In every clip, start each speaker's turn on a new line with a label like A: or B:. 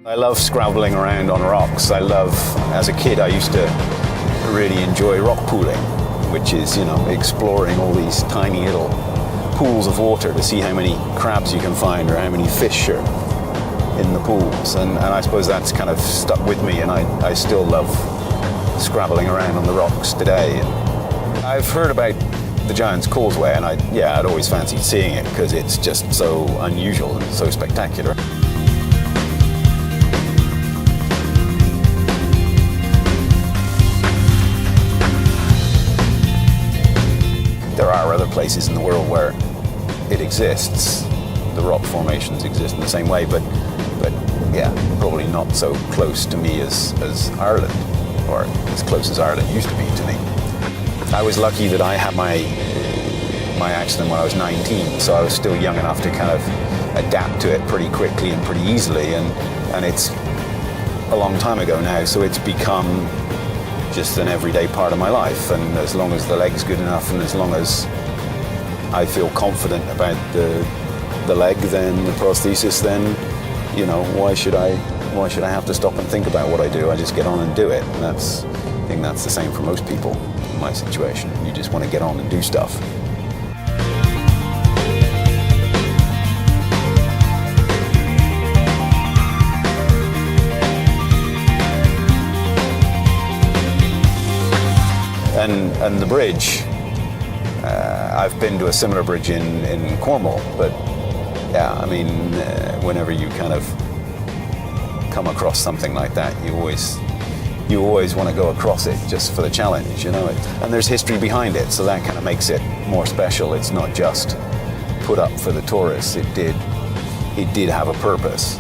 A: I love scrabbling around on rocks. As a kid, I used to really enjoy rock pooling, which is, exploring all these tiny little pools of water to see how many crabs you can find or how many fish are in the pools. And I suppose that's kind of stuck with me, and I still love scrabbling around on the rocks today. And I've heard about the Giant's Causeway, and I'd always fancied seeing it because it's just so unusual and so spectacular. There are other places in the world where it exists. The rock formations exist in the same way, but probably not so close to me as Ireland, or as close as Ireland used to be to me. I was lucky that I had my accident when I was 19, so I was still young enough to kind of adapt to it pretty quickly and pretty easily, and it's a long time ago now, so it's become just an everyday part of my life. And as long as the leg's good enough, and as long as I feel confident about the leg, then the prosthesis, then why should I have to stop and think about what I do? I just get on and do it. And I think that's the same for most people in my situation. You just want to get on and do stuff. And the bridge, I've been to a similar bridge in Cornwall, but whenever you kind of come across something like that, you always want to go across it just for the challenge, And there's history behind it, so that kind of makes it more special. It's not just put up for the tourists. It did have a purpose.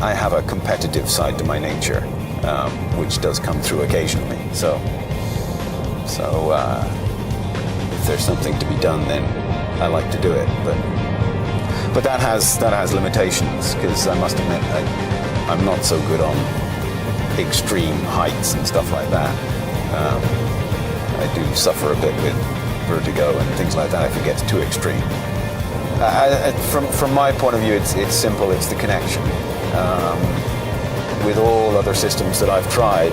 A: I have a competitive side to my nature, which does come through occasionally. So if there's something to be done, then I like to do it. But that has limitations, because I must admit I'm not so good on extreme heights and stuff like that. I do suffer a bit with vertigo and things like that if it gets too extreme. From my point of view, it's simple. It's the connection. With all other systems that I've tried,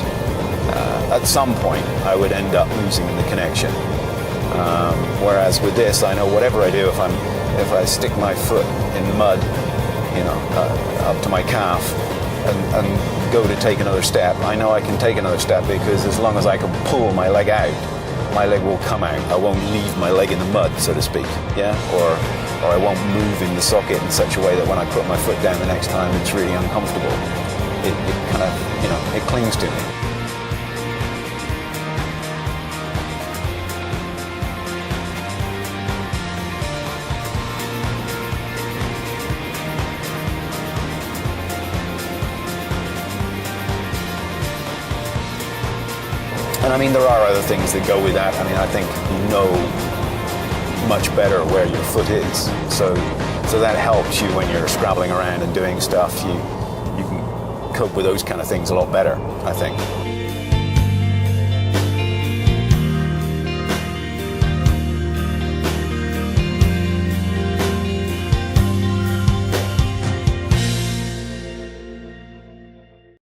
A: at some point I would end up losing the connection. Whereas with this, I know whatever I do, if I stick my foot in the mud, up to my calf, and go to take another step, I know I can take another step, because as long as I can pull my leg out, my leg will come out. I won't leave my leg in the mud, so to speak, or I won't move in the socket in such a way that when I put my foot down the next time, it's really uncomfortable. It kind of, it clings to me. And there are other things that go with that. I think you know much better where your foot is. So that helps you when you're scrabbling around and doing stuff. You can cope with those kind of things a lot better, I think.